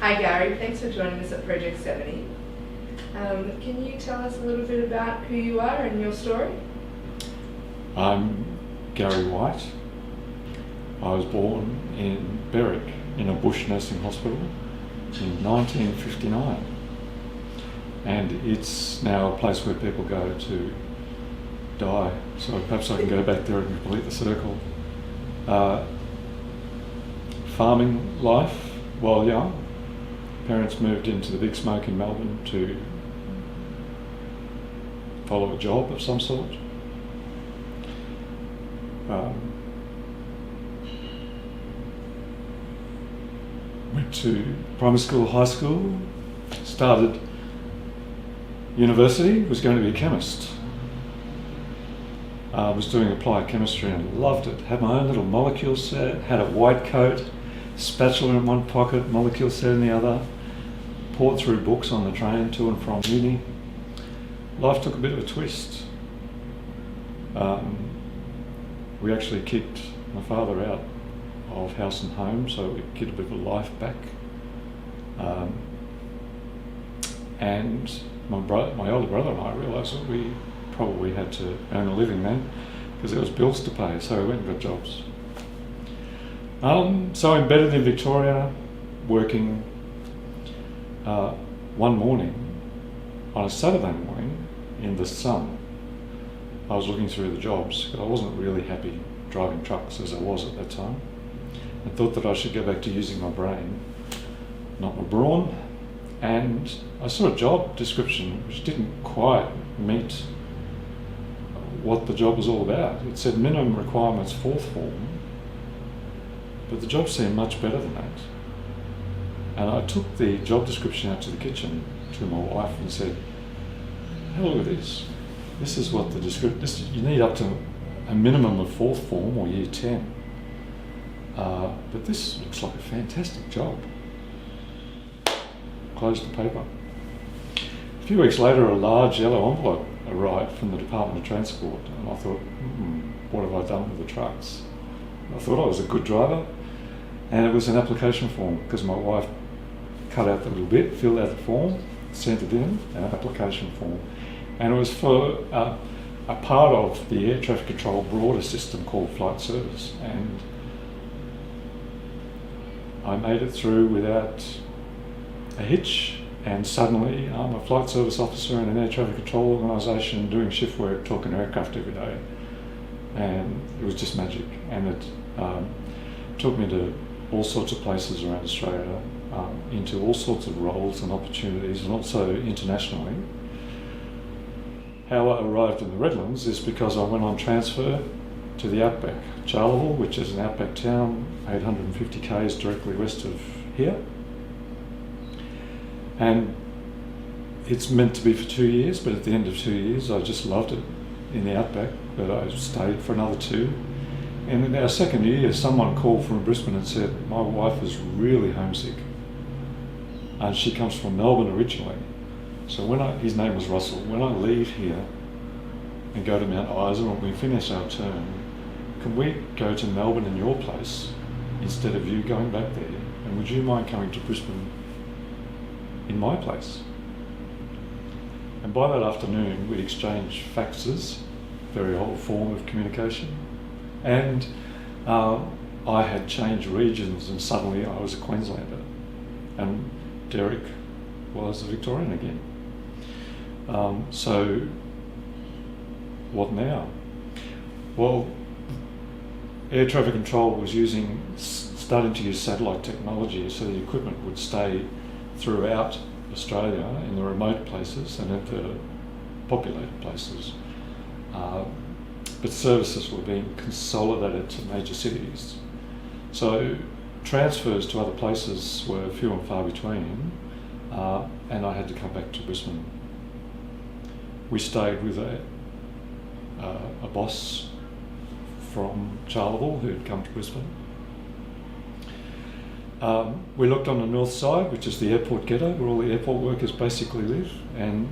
Hi Garry, thanks for joining us at Project 70. Can you tell us a little bit about who you are and your story? I'm Garry White. I was born in Berwick in a bush nursing hospital in 1959, and it's now a place where people go to die, so perhaps I can go back there and complete the circle. Farming life while young. Parents moved into the big smoke in Melbourne to follow a job of some sort. Went to primary school, high school, started university, was going to be a chemist. Was doing applied chemistry and loved it. Had my own little molecule set, had a white coat, spatula in one pocket, molecule set in the other, poured through books on the train to and from uni. Life took a bit of a twist. We actually kicked my father out of house and home, so we get a bit of a life back. And my older brother and I realised that we probably had to earn a living then, because there was bills to pay, so we went and got jobs. So embedded in Victoria, working one morning, on a Saturday morning, in the sun. I was looking through the jobs, but I wasn't really happy driving trucks as I was at that time. I thought that I should go back to using my brain, not my brawn, and I saw a job description which didn't quite meet what the job was all about. It said minimum requirements fourth form, but the job seemed much better than that. And I took the job description out to the kitchen to my wife and said, "Have a look at this. This is what the description, you need up to a minimum of fourth form or year 10. But this looks like a fantastic job." Closed the paper. A few weeks later, a large yellow envelope arrived from the Department of Transport, and I thought, what have I done with the trucks? I thought I was a good driver, and it was an application form, because my wife cut out the little bit, filled out the form, sent it in, an application form. And it was for a part of the air traffic control broader system called flight service. And I made it through without a hitch, and suddenly I'm a flight service officer in an air traffic control organisation doing shift work, talking aircraft every day. And it was just magic. And it took me to all sorts of places around Australia, into all sorts of roles and opportunities, and also internationally. How I arrived in the Redlands is because I went on transfer to the outback, Charleville, which is an outback town, 850 k's directly west of here. And it's meant to be for 2 years, but at the end of 2 years I just loved it in the outback, but I stayed for another 2. And in our second year, someone called from Brisbane and said, my wife is really homesick. And she comes from Melbourne originally. So his name was Russell, when I leave here and go to Mount Isa when we finish our term, can we go to Melbourne in your place instead of you going back there? And would you mind coming to Brisbane in my place? And by that afternoon, we'd exchange faxes, very old form of communication. And I had changed regions, and suddenly I was a Queenslander. And Derek was a Victorian again. So what now? Well, air traffic control was starting to use satellite technology, so the equipment would stay throughout Australia in the remote places and at the populated places. But services were being consolidated to major cities. So transfers to other places were few and far between, and I had to come back to Brisbane. We stayed with a boss from Charleville who'd come to Brisbane. We looked on the north side, which is the airport ghetto, where all the airport workers basically live, and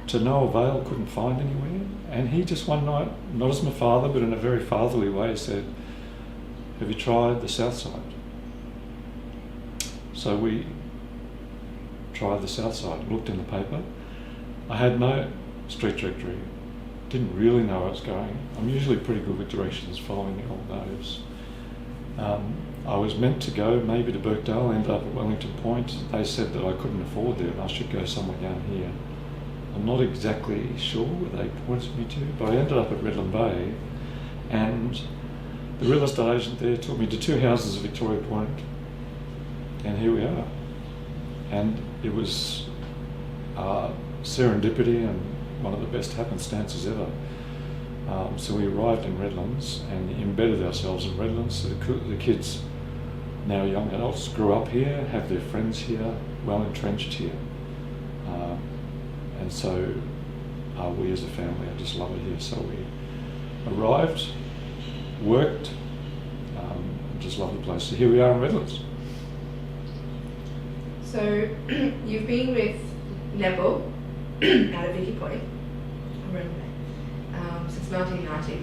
to no avail, couldn't find anywhere. And he just one night, not as my father, but in a very fatherly way, said, "Have you tried the south side?" So we try the south side. Looked in the paper. I had no street directory. Didn't really know where I was going. I'm usually pretty good with directions, following the old natives. I was meant to go maybe to Birkdale, ended up at Wellington Point. They said that I couldn't afford there and I should go somewhere down here. I'm not exactly sure where they pointed me to, but I ended up at Redland Bay, and the real estate agent there took me to 2 houses at Victoria Point, and here we are. And it was serendipity and one of the best happenstances ever. So we arrived in Redlands and embedded ourselves in Redlands. The kids, now young adults, grew up here, have their friends here, well entrenched here. And so we as a family, I just love it here. So we arrived, worked, just love the place. So here we are in Redlands. So you've been with netball out of Vicky Point, since 1990.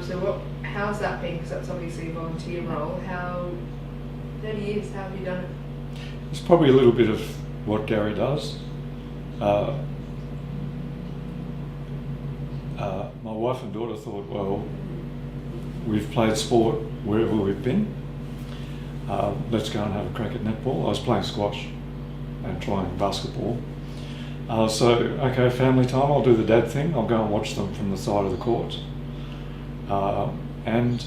So how's that been? Because that's obviously a volunteer role. 30 years, how have you done it? It's probably a little bit of what Garry does. My wife and daughter thought, well, we've played sport wherever we've been. Let's go and have a crack at netball. I was playing squash and trying basketball. Okay, family time, I'll do the dad thing. I'll go and watch them from the side of the court. And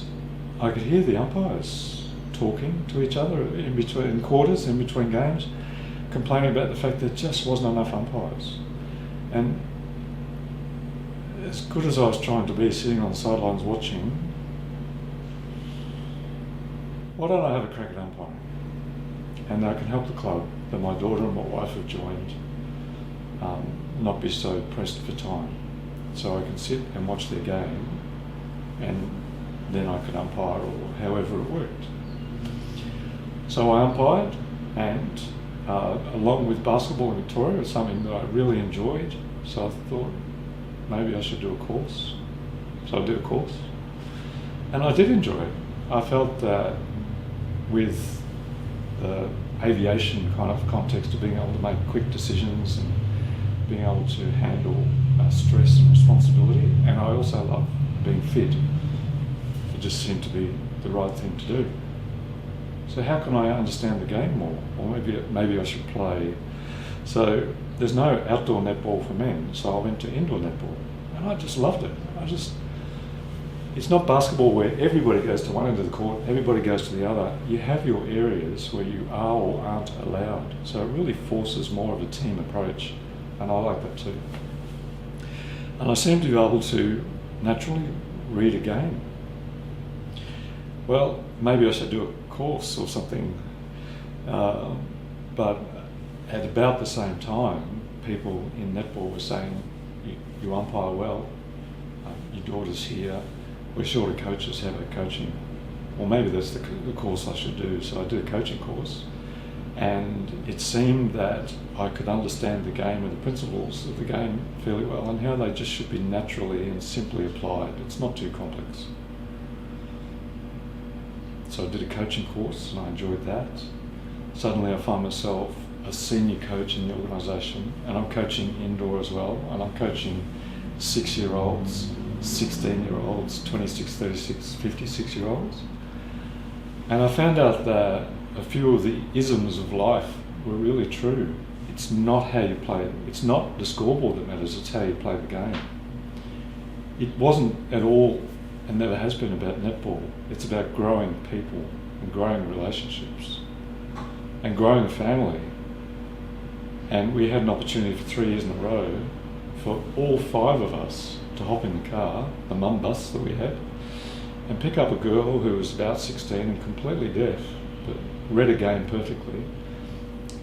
I could hear the umpires talking to each other in between quarters, in between games, complaining about the fact there just wasn't enough umpires. And as good as I was trying to be sitting on the sidelines watching, why don't I have a crack at umpiring? And I can help the club that my daughter and my wife have joined not be so pressed for time. So I can sit and watch their game, and then I can umpire or however it worked. So I umpired, and along with basketball in Victoria, it's something that I really enjoyed. So I thought maybe I should do a course. So I did a course, and I did enjoy it. I felt that with the aviation kind of context of being able to make quick decisions and being able to handle stress and responsibility, and I also love being fit. It just seemed to be the right thing to do. So how can I understand the game more? Or maybe I should play. So there's no outdoor netball for men, so I went to indoor netball, and I just loved it. It's not basketball where everybody goes to one end of the court, everybody goes to the other. You have your areas where you are or aren't allowed. So it really forces more of a team approach, and I like that too. And I seem to be able to naturally read a game. Well, maybe I should do a course or something, but at about the same time, people in netball were saying, you umpire well, your daughter's here, we're short of coaches, how about coaching? Well, maybe that's the course I should do. So I did a coaching course, and it seemed that I could understand the game and the principles of the game fairly well, and how they just should be naturally and simply applied. It's not too complex. So I did a coaching course and I enjoyed that. Suddenly I find myself a senior coach in the organisation, and I'm coaching indoor as well, and I'm coaching 6-year-olds, 16-year-olds, 26, 36, 56-year-olds. And I found out that a few of the isms of life were really true. It's not how you play it. It's not the scoreboard that matters, it's how you play the game. It wasn't at all, and never has been, about netball. It's about growing people and growing relationships and growing a family. And we had an opportunity for 3 years in a row for all 5 of us to hop in the car, the mum bus that we had, and pick up a girl who was about 16 and completely deaf, but read a game perfectly,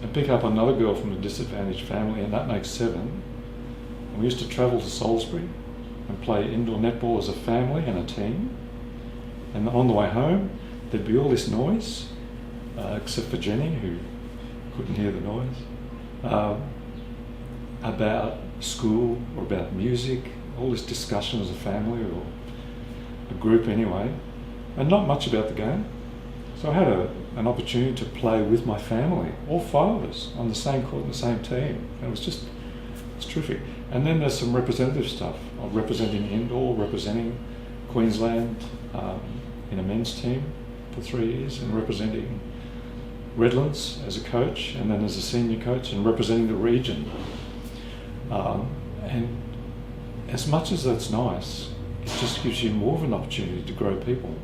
and pick up another girl from a disadvantaged family, and that makes 7. And we used to travel to Salisbury and play indoor netball as a family and a team. And on the way home, there'd be all this noise, except for Jenny, who couldn't hear the noise, about school or about music, all this discussion as a family or a group anyway, and not much about the game. So I had an opportunity to play with my family, all 5 of us, on the same court and the same team. And it's terrific. And then there's some representative stuff, representing indoor, representing Queensland in a men's team for 3 years, and representing Redlands as a coach, and then as a senior coach, and representing the region. And as much as that's nice, it just gives you more of an opportunity to grow people.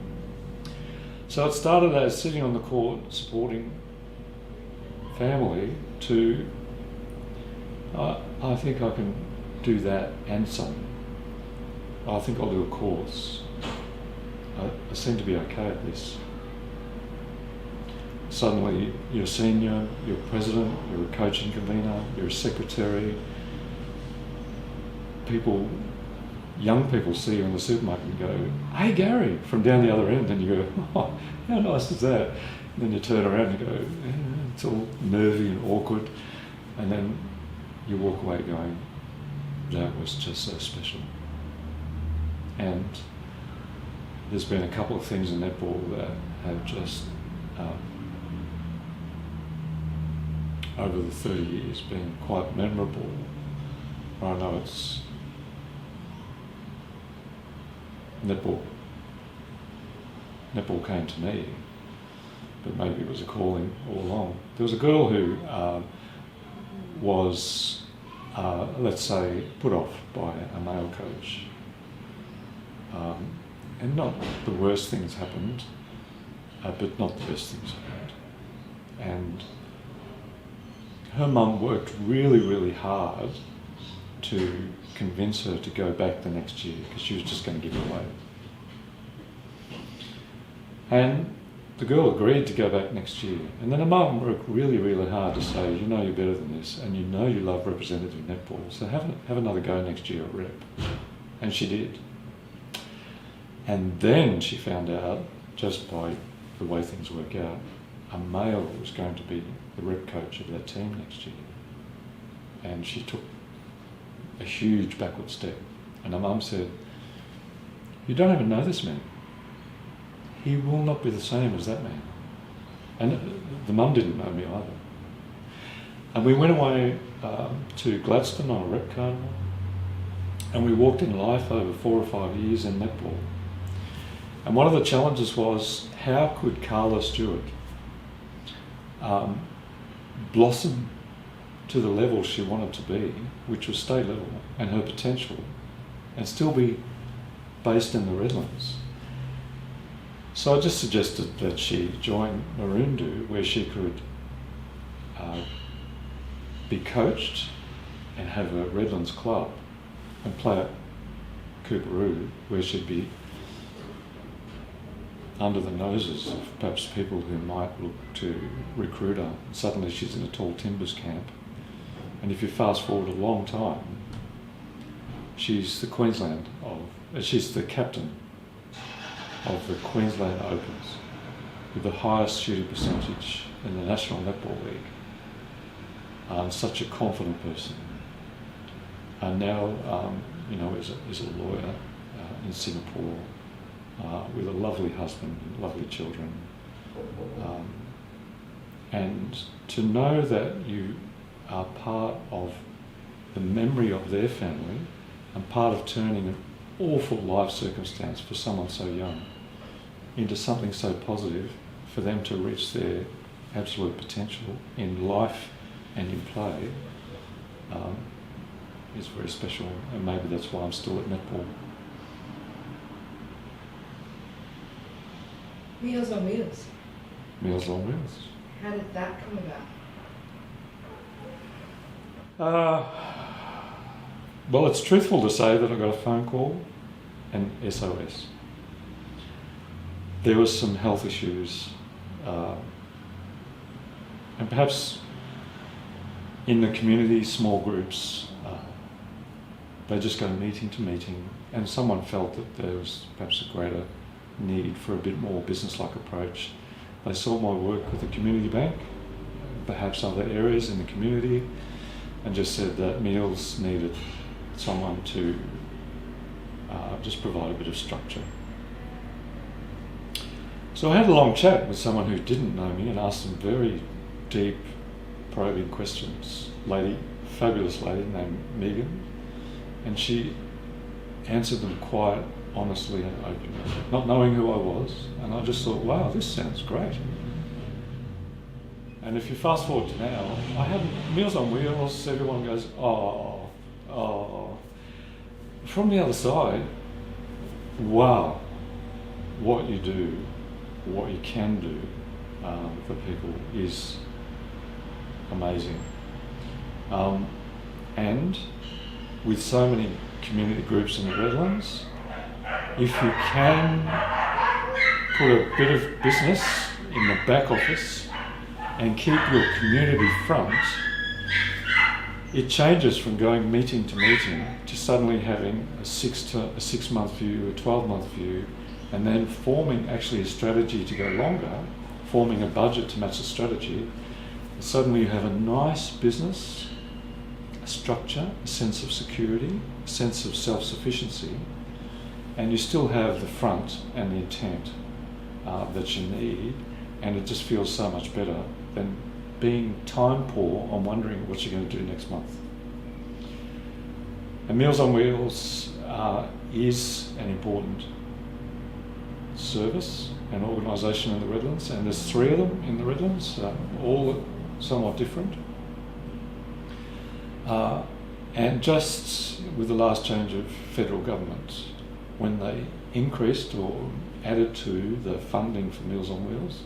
So it started as sitting on the court supporting family to, I think I can do that and some. I think I'll do a course. I seem to be okay at this. Suddenly you're a senior, you're a president, you're a coaching convener, you're a secretary. Young people see you in the supermarket and go, "Hey Garry," from down the other end, and you go, "Oh, how nice is that?" And then you turn around and go, it's all nervy and awkward, and then you walk away going, that was just so special. And there's been a couple of things in netball that have just, over the 30 years, been quite memorable. I know it's netball came to me, but maybe it was a calling all along. There was a girl who was, let's say, put off by a male coach. And not the worst things happened, but not the best things happened. And her mum worked really, really hard to convince her to go back the next year, because she was just going to give it away. And the girl agreed to go back next year. And then her mum worked really, really hard to say, you know you're better than this, and you know you love representative netball, so have another go next year at rep. And she did. And then she found out, just by the way things work out, a male was going to be the rep coach of that team next year. And she took a huge backward step. And her mum said, "You don't even know this man. He will not be the same as that man." And the mum didn't know me either. And we went away to Gladstone on a rep carnival, and we walked in life over 4 or 5 years in netball. And one of the challenges was, how could Carla Stewart blossom to the level she wanted to be, which was state level, and her potential, and still be based in the Redlands? So I just suggested that she join Maroondah, where she could be coached and have a Redlands club, and play at Cooperoo, where she'd be under the noses of perhaps people who might look to recruit her. Suddenly she's in a tall timbers camp. And if you fast forward a long time, she's the she's the captain of the Queensland Opens, with the highest shooting percentage in the National Netball League. Such a confident person. And now, is a lawyer in Singapore, with a lovely husband and lovely children. And to know that you are part of the memory of their family, and part of turning an awful life circumstance for someone so young into something so positive, for them to reach their absolute potential in life and in play, is very special. And maybe that's why I'm still at netball. Meals on Wheels. Meals on Wheels. How did that come about? Well, it's truthful to say that I got a phone call and SOS. There was some health issues, and perhaps in the community, small groups, they just go meeting to meeting, and someone felt that there was perhaps a greater need for a bit more business-like approach. They saw my work with the community bank, perhaps other areas in the community, and just said that Meals needed someone to just provide a bit of structure. So I had a long chat with someone who didn't know me and asked some very deep, probing questions. Fabulous lady named Megan, and she answered them quite honestly and openly, not knowing who I was, and I just thought, wow, this sounds great. And if you fast forward to now, I have Meals on Wheels, everyone goes, oh. From the other side, wow, what you do, what you can do for people is amazing. And with so many community groups in the Redlands, if you can put a bit of business in the back office and keep your community front, it changes from going meeting to meeting to suddenly having a 6 month view, a 12-month view, and then forming actually a strategy to go longer, forming a budget to match the strategy. Suddenly you have a nice business, a structure, a sense of security, a sense of self-sufficiency, and you still have the front and the intent that you need, and it just feels so much better than being time poor on wondering what you're going to do next month. And Meals on Wheels is an important service and organisation in the Redlands, and there's 3 of them in the Redlands, all somewhat different. And just with the last change of federal government, when they increased or added to the funding for Meals on Wheels,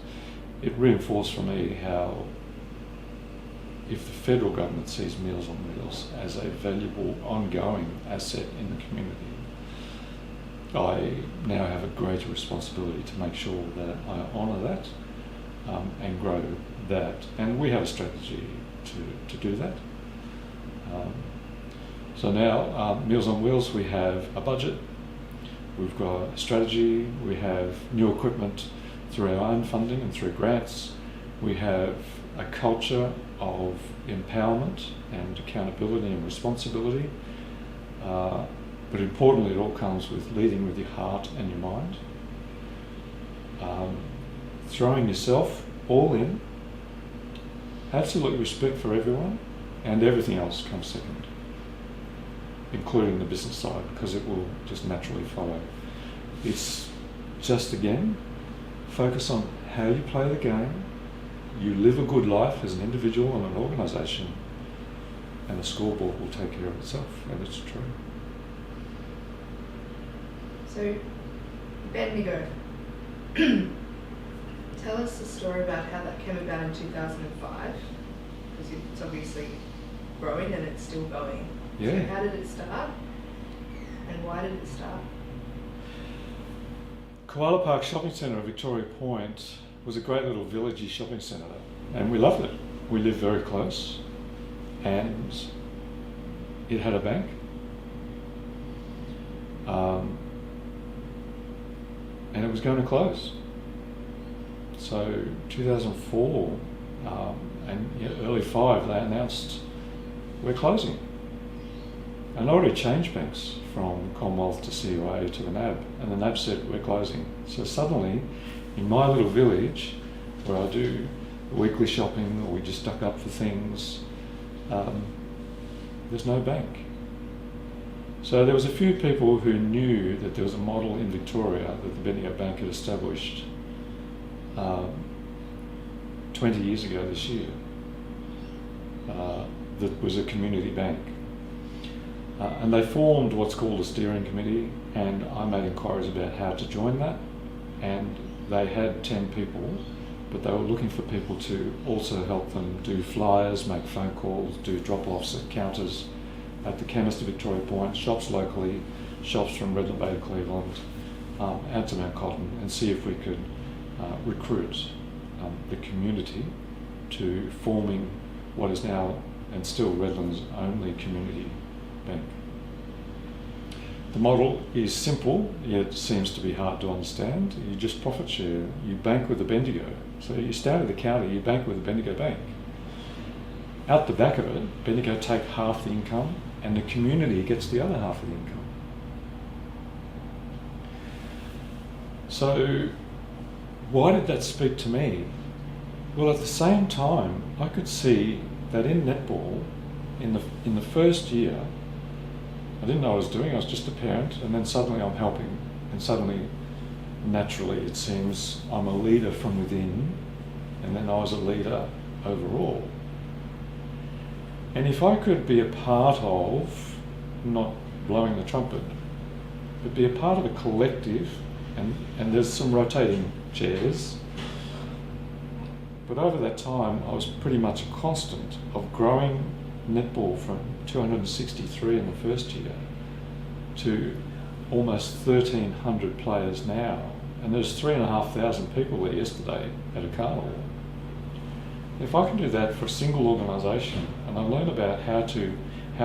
it reinforced for me how if the federal government sees Meals on Wheels as a valuable ongoing asset in the community, I now have a greater responsibility to make sure that I honour that and grow that. And we have a strategy to do that. So now, Meals on Wheels, we have a budget, we've got a strategy, we have new equipment through our own funding and through grants, we have a culture of empowerment and accountability and responsibility, but importantly it all comes with leading with your heart and your mind, throwing yourself all in, absolute respect for everyone, and everything else comes second, including the business side, because it will just naturally follow. It's just, again, focus on how you play the game, you live a good life as an individual and an organisation, and the scoreboard will take care of itself, and it's true. So, Bendigo, tell us the story about how that came about in 2005, because it's obviously growing and it's still going. Yeah. So how did it start, and why did it start? Koala Park Shopping Centre at Victoria Point was a great little villagey shopping centre, and we loved it. We lived very close, and it had a bank. And it was going to close. So 2004 and early 5, they announced we're closing. And I already changed banks from Commonwealth to CUA to the NAB, and the NAB said we're closing. So suddenly, in my little village, where I do weekly shopping or we just duck up for things, there's no bank. So there was a few people who knew that there was a model in Victoria that the Bendigo Bank had established 20 years ago this year, that was a community bank. And they formed what's called a steering committee, and I made inquiries about how to join that, and they had 10 people, but they were looking for people to also help them do flyers, make phone calls, do drop-offs at counters at the chemist of Victoria Point, shops locally, shops from Redland Bay to Cleveland, out to Mount Cotton, and see if we could recruit the community to forming what is now and still Redland's only community bank. The model is simple, yet seems to be hard to understand. You just profit share. You bank with the Bendigo. So you stand at the counter, you bank with the Bendigo Bank. Out the back of it, Bendigo take half the income, and the community gets the other half of the income. So why did that speak to me? Well, at the same time, I could see that in netball, in the first year, I didn't know what I was doing. I was just a parent, and then suddenly I'm helping, and suddenly, naturally, it seems I'm a leader from within, and then I was a leader overall. And if I could be a part of, not blowing the trumpet, but be a part of a collective, and there's some rotating chairs, but over that time I was pretty much a constant of growing netball from 263 in the first year to almost 1,300 players now, and there's 3,500 people there yesterday at a carnival. If I can do that for a single organisation, and I learn about how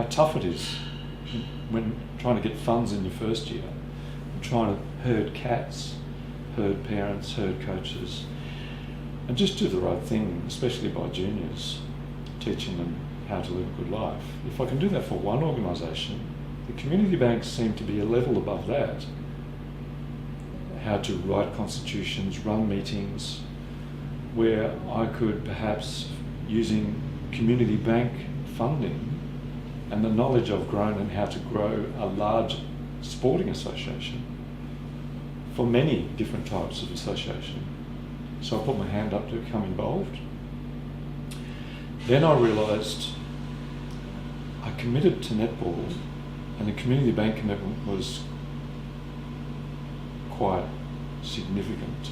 tough it is when trying to get funds in your first year, and trying to herd cats, herd parents, herd coaches, and just do the right thing, especially by juniors, teaching them how to live a good life. If I can do that for one organisation, the community banks seem to be a level above that. How to write constitutions, run meetings, where I could perhaps, using community bank funding and the knowledge I've grown in how to grow a large sporting association for many different types of association. So I put my hand up to become involved. Then I realised I committed to netball, and the community bank commitment was quite significant.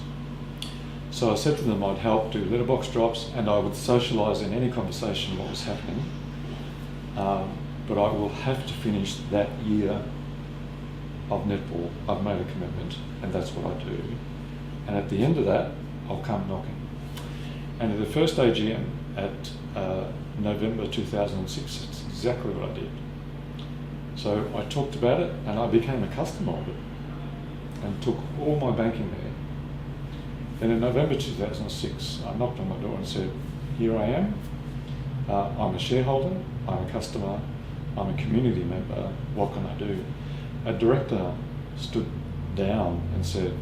So I said to them I'd help do letterbox drops, and I would socialise in any conversation what was happening, but I will have to finish that year of netball. I've made a commitment, and that's what I do. And at the end of that, I'll come knocking. And at the first AGM at November 2006, it's exactly what I did. So I talked about it, and I became a customer of it, and took all my banking there. Then in November 2006, I knocked on my door and said, here I am, I'm a shareholder, I'm a customer, I'm a community member, what can I do? A director stood down and said,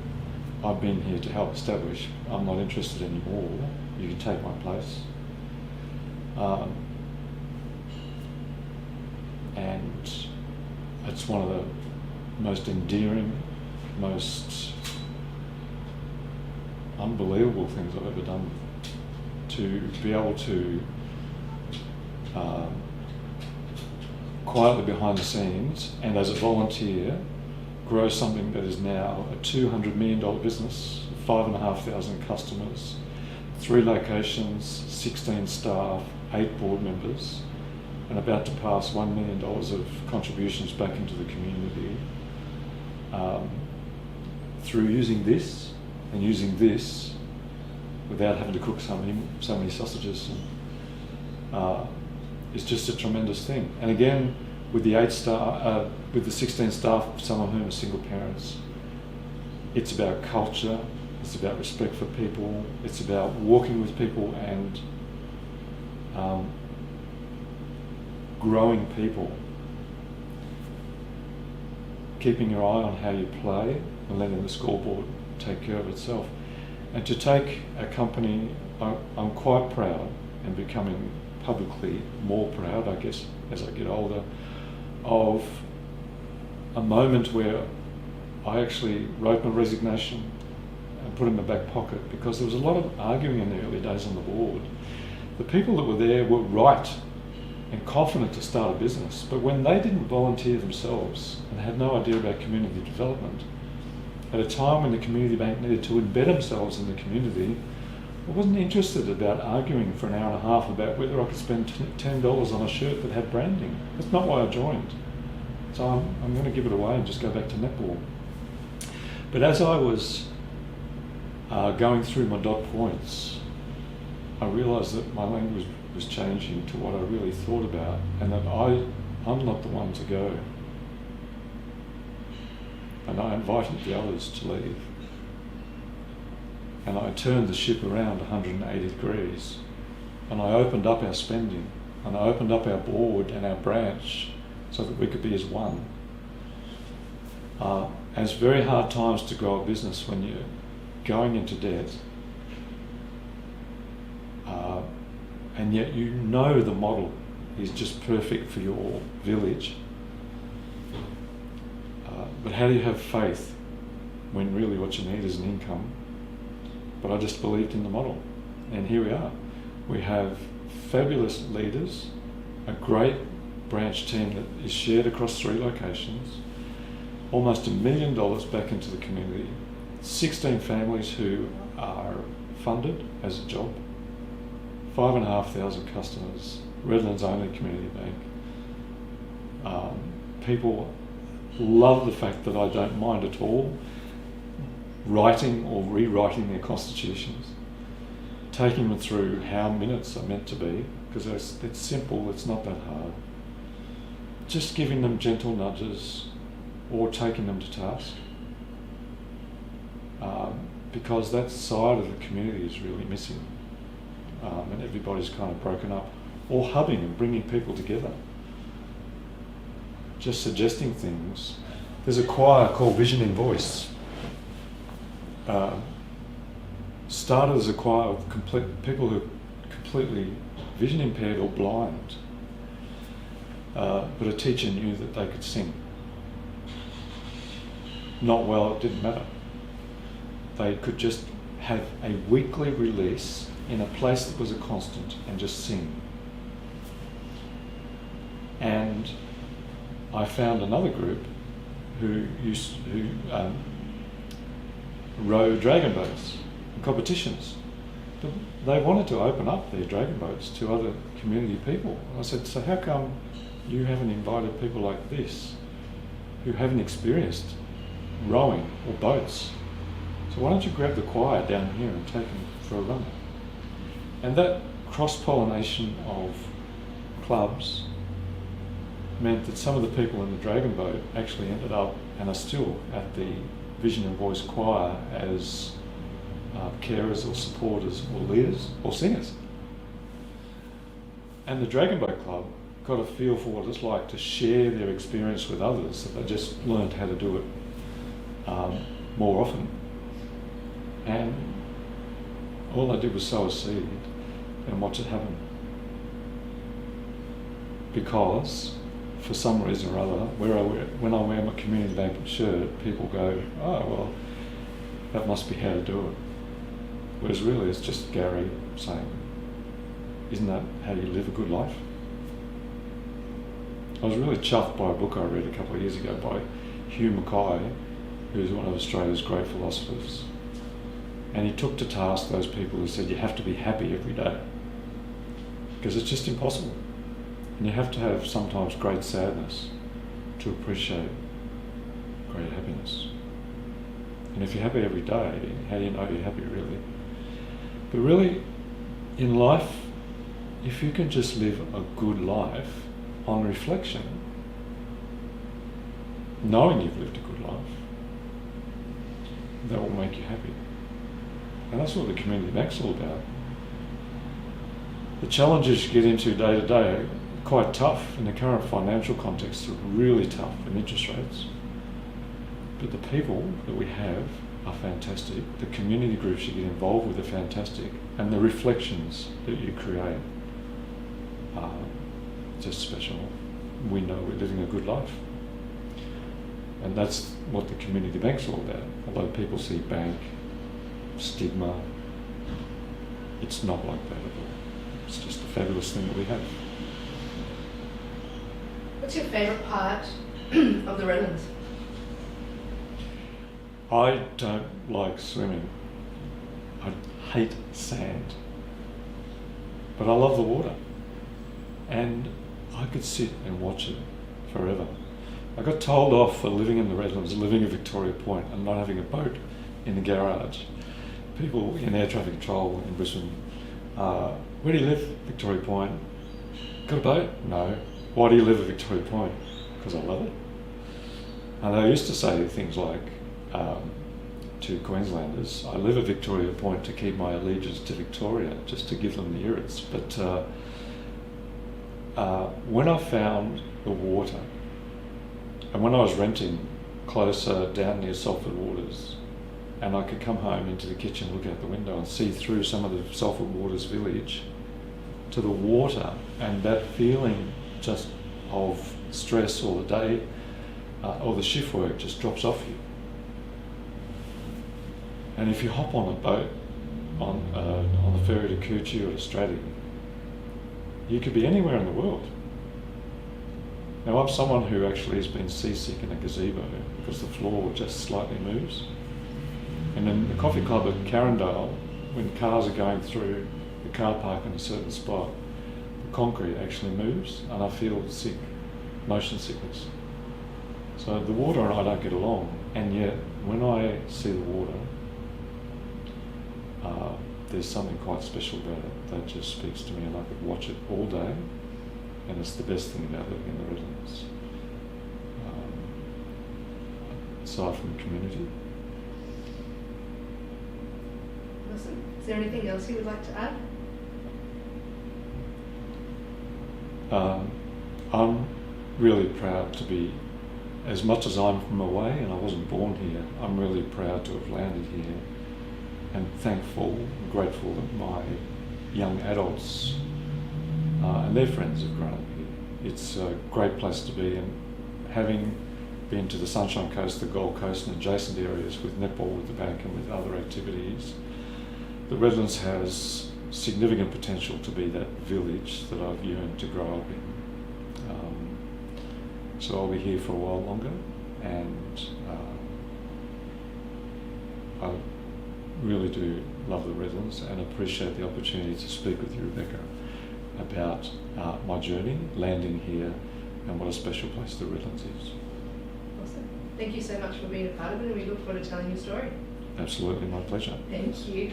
I've been here to help establish, I'm not interested anymore, you can take my place. And it's one of the most endearing, most unbelievable things I've ever done, to be able to quietly behind the scenes and as a volunteer grow something that is now a $200 million business, 5,500 customers, 3 locations, 16 staff, 8 board members, and about to pass $1 million of contributions back into the community through using this, and using this without having to cook so many sausages, and, is just a tremendous thing. And again, with the 16 staff, some of whom are single parents, it's about culture, it's about respect for people, it's about walking with people and growing people, keeping your eye on how you play and letting the scoreboard take care of itself. And to take a company, I'm quite proud, and becoming publicly more proud, I guess, as I get older, of a moment where I actually wrote my resignation and put it in my back pocket, because there was a lot of arguing in the early days on the board. The people that were there were right and confident to start a business, but when they didn't volunteer themselves and had no idea about community development, at a time when the community bank needed to embed themselves in the community, I wasn't interested about arguing for an hour and a half about whether I could spend $10 on a shirt that had branding. That's not why I joined. So I'm going to give it away and just go back to netball. But as I was going through my dot points, I realised that my language was changing to what I really thought about, and that I'm not the one to go. And I invited the others to leave. And I turned the ship around 180 degrees, and I opened up our spending, and I opened up our board and our branch so that we could be as one. And it's very hard times to grow a business when going into debt, and yet you know the model is just perfect for your village. But how do you have faith when really what you need is an income? But I just believed in the model. And here we are. We have fabulous leaders, a great branch team that is shared across 3 locations, almost $1 million back into the community, 16 families who are funded as a job, 5,500 customers, Redlands only community bank. People love the fact that I don't mind at all writing or rewriting their constitutions, taking them through how minutes are meant to be, because it's simple, it's not that hard. Just giving them gentle nudges or taking them to task, because that side of the community is really missing, and everybody's kind of broken up, or hubbing and bringing people together, just suggesting things. There's a choir called Vision in Voice, started as a choir of people who are completely vision impaired or blind, but a teacher knew that they could sing. Not well, it didn't matter. They could just have a weekly release in a place that was a constant and just sing. And I found another group who rowed dragon boats in competitions. But they wanted to open up their dragon boats to other community people. And I said, so how come you haven't invited people like this who haven't experienced rowing or boats? So why don't you grab the choir down here and take them for a run? And that cross-pollination of clubs meant that some of the people in the dragon boat actually ended up and are still at the Vision and Voice choir as carers or supporters or leaders or singers. And the dragon boat club got a feel for what it's like to share their experience with others, that they just learned how to do it more often. And all I did was sow a seed and watch it happen. Because for some reason or other, when I wear my community bank shirt, people go, oh, well, that must be how to do it. Whereas really it's just Garry saying, isn't that how you live a good life? I was really chuffed by a book I read a couple of years ago by Hugh Mackay, who's one of Australia's great philosophers. And he took to task those people who said you have to be happy every day, because it's just impossible. And you have to have sometimes great sadness to appreciate great happiness. And if you're happy every day, how do you know you're happy really? But really, in life, if you can just live a good life on reflection, knowing you've lived a good life, that will make you happy. And that's what the community bank's all about. The challenges you get into day to day are quite tough. In the current financial context, are really tough in interest rates. But the people that we have are fantastic. The community groups you get involved with are fantastic. And the reflections that you create are just special. We know we're living a good life. And that's what the community bank's all about. Although people see bank, stigma, it's not like that at all. It's just a fabulous thing that we have. What's your favourite part of the Redlands? I don't like swimming. I hate sand. But I love the water. And I could sit and watch it forever. I got told off for living in the Redlands, living at Victoria Point and not having a boat in the garage. People in air traffic control in Brisbane, where do you live? Victoria Point. Got a boat? No. Why do you live at Victoria Point? Because I love it. And they used to say things like, to Queenslanders, I live at Victoria Point to keep my allegiance to Victoria, just to give them the irrits. But when I found the water, and when I was renting closer down near Salford Waters, and I could come home into the kitchen, look out the window and see through some of the Salford Waters village to the water, and that feeling just of stress or the day or the shift work just drops off you. And if you hop on a boat on the ferry to Coochie or to Stratty, you could be anywhere in the world. Now I'm someone who actually has been seasick in a gazebo because the floor just slightly moves. And in the coffee club at Carindale, when cars are going through the car park in a certain spot, the concrete actually moves and I feel sick, motion sickness. So the water and I don't get along, and yet when I see the water, there's something quite special about it that just speaks to me, and I could watch it all day, and it's the best thing about living in the Redlands. Aside from the community. Awesome. Is there anything else you would like to add? I'm really proud to be, as much as I'm from away and I wasn't born here, I'm really proud to have landed here, and thankful and grateful that my young adults and their friends have grown up here. It's a great place to be, and having been to the Sunshine Coast, the Gold Coast and adjacent areas with netball with the bank and with other activities, the Redlands has significant potential to be that village that I've yearned to grow up in. So I'll be here for a while longer, and I really do love the Redlands and appreciate the opportunity to speak with you, Rebecca, about my journey, landing here, and what a special place the Redlands is. Awesome. Thank you so much for being a part of it, and we look forward to telling your story. Absolutely, my pleasure. Thank you.